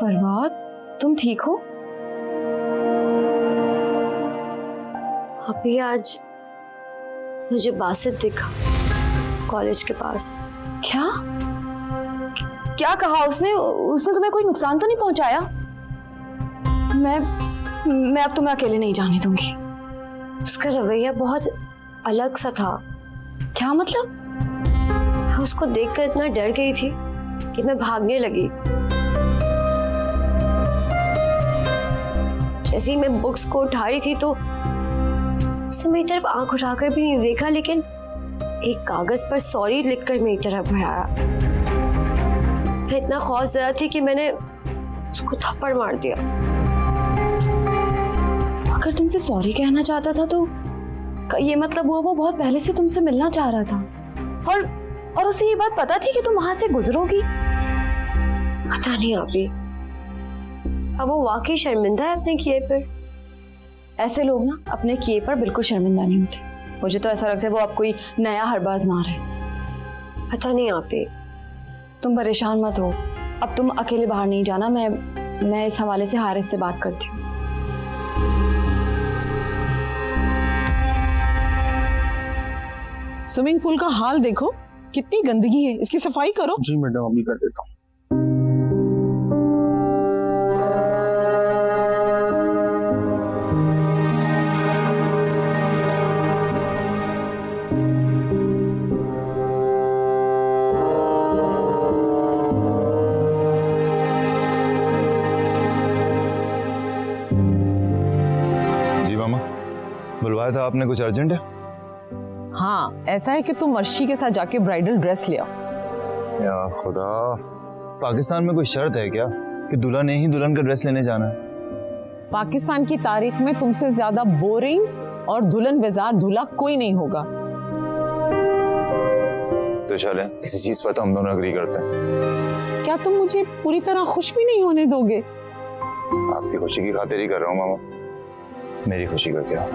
फरवा, तुम ठीक हो? अभी आज मुझे बासित दिखा कॉलेज के पास। क्या क्या कहा उसने? उसने तुम्हें कोई नुकसान तो नहीं पहुंचाया? मैं अब तुम्हें अकेले नहीं जाने दूंगी। उसका रवैया बहुत अलग सा था। क्या मतलब? मैं उसको देखकर इतना डर गई थी कि मैं भागने लगी। जैसे ही मैं बुक्स को उठा रही थी तो उसने मेरी तरफ आंख उठाकर भी नहीं देखा, लेकिन एक कागज पर सॉरी लिखकर मेरी तरफ बढ़ाया। मैं इतना खौफजदा थी कि मैंने उसको थप्पड़ मार दिया। अगर तुमसे सॉरी कहना चाहता था तो इसका ये मतलब हुआ वो बहुत पहले से तुमसे मिलना चाह रहा था और उसे ये बात पता थी कि तुम वहां से गुजरोगी। पता नहीं आपी, अब वो वाकई शर्मिंदा है अपने किए पर। ऐसे लोग ना अपने किए पर बिल्कुल शर्मिंदा नहीं होते। मुझे तो ऐसा लगता है वो आप कोई नया हरबाज मार है। पता नहीं आपी। तुम परेशान मत हो, अब तुम अकेले बाहर नहीं जाना। मैं इस हवाले से हारिस से बात करती हूँ। स्विमिंग पूल का हाल देखो, कितनी गंदगी है, इसकी सफाई करो। जी मैडम, अभी कर देता हूँ। जी मामा, बुलवाया था आपने, कुछ अर्जेंट है? हाँ, ऐसा है कि तुम अर्शी के साथ जाके ब्राइडल ड्रेस ले आओ। या खुदा, पाकिस्तान में कोई शर्त है क्या कि दूल्हा ने ही दुल्हन का ड्रेस लेने जाना है? पाकिस्तान की तारीख में तुमसे ज्यादा बोरिंग और दुल्हन बेजार दूल्हा कोई नहीं होगा। तो चलें, किसी चीज पर तो हम दोनों एग्री करते हैं। क्या तुम मुझे पूरी तरह खुश भी नहीं होने दोगे? आपकी खुशी की खातिर ही कर रहा हूँ मामा, मेरी खुशी का क्या।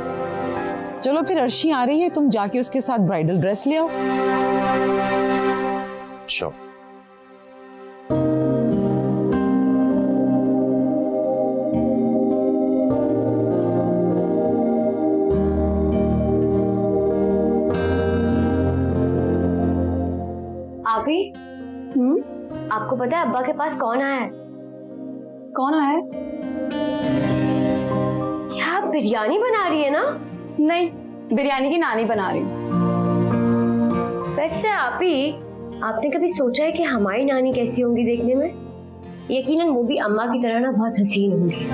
चलो फिर अर्शी आ रही है, तुम जाके उसके साथ ब्राइडल ड्रेस ले आओ। श्योर। आपी, आपको पता है अब्बा के पास कौन आया है? कौन आया है? क्या आप बिरयानी बना रही है ना? नहीं, बिरयानी की नानी बना रही हूँ। वैसे आपी, आपने कभी सोचा है कि हमारी नानी कैसी होंगी देखने में? यकीनन वो भी अम्मा की तरह ना बहुत हसीन होंगी,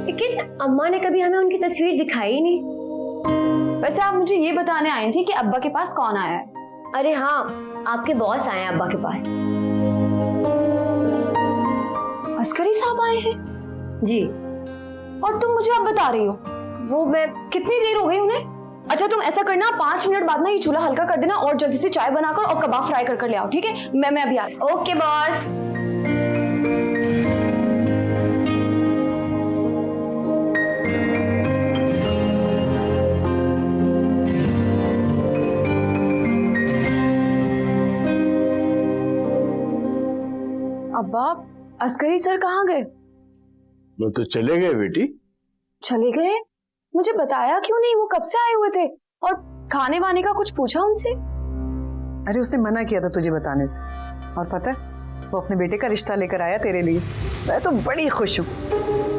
लेकिन अम्मा ने कभी हमें उनकी तस्वीर दिखाई ही नहीं। वैसे आप मुझे ये बताने आई थी कि अब्बा के पास कौन आया है? अरे हाँ, आपके बॉस आए हैं अब्बा के पास। अस्करी साहब आए हैं? जी। और तुम मुझे अब बता रही हो? वो मैं कितनी देर हो गई उन्हें? अच्छा तुम ऐसा करना, 5 मिनट बाद ना ये चूल्हा हल्का कर देना और जल्दी से चाय बनाकर और कबाब फ्राई कर ले आओ, ठीक है? मैं अभी आ रही हूँ। Okay boss. अब्बा, अस्करी सर कहाँ गए? वो तो चले गए बेटी। चले गए? मुझे बताया क्यों नहीं? वो कब से आए हुए थे? और खाने वाने का कुछ पूछा उनसे? अरे उसने मना किया था तुझे बताने से। और पता है, वो अपने बेटे का रिश्ता लेकर आया तेरे लिए। मैं तो बड़ी खुश हूँ।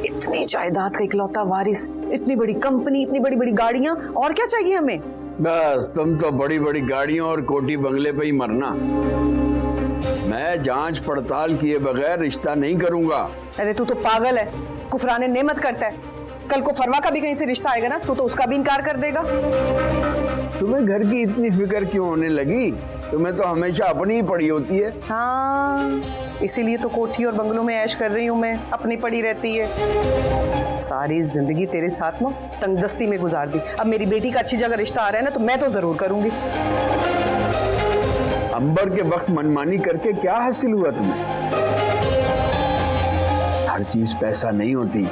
इतनी जायदाद का इकलौता वारिस, इतनी बड़ी कंपनी, इतनी बड़ी बड़ी गाड़ियां, और क्या चाहिए हमें? बस तुम तो बड़ी बड़ी गाड़ियों और कोठी बंगले पे ही मरना। मैं जांच पड़ताल किए बगैर रिश्ता नहीं करूंगा। अरे तू तो पागल है, कुफराने नेमत करता है। कल को फरवा का भी कहीं से रिश्ता आएगा ना, तो उसका भी इनकार कर देगा। तुम्हें घर की इतनी फिक्र क्यों होने लगी? तुम्हें तो हमेशा अपनी ही पड़ी होती है। हाँ, इसीलिए तो कोठी और बंगलों में ऐश कर रही हूँ मैं, अपनी पड़ी रहती है। सारी जिंदगी तेरे साथ में तंगदस्ती में गुजार दी। अब मेरी बेटी का अच्छी जगह रिश्ता आ रहा है ना, तो मैं तो जरूर करूंगी। अंबर के वक्त मनमानी करके क्या हासिल हुआ तुम्हें? हर चीज पैसा नहीं होती।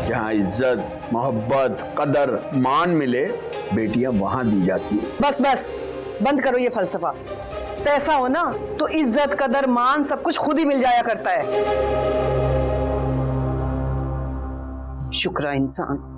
जहाँ इज्जत, मोहब्बत, कदर, मान मिले, बेटियां वहां दी जाती है। बस बस, बंद करो ये फलसफा। पैसा हो ना तो इज्जत, कदर, मान सब कुछ खुद ही मिल जाया करता है। शुक्र इंसान।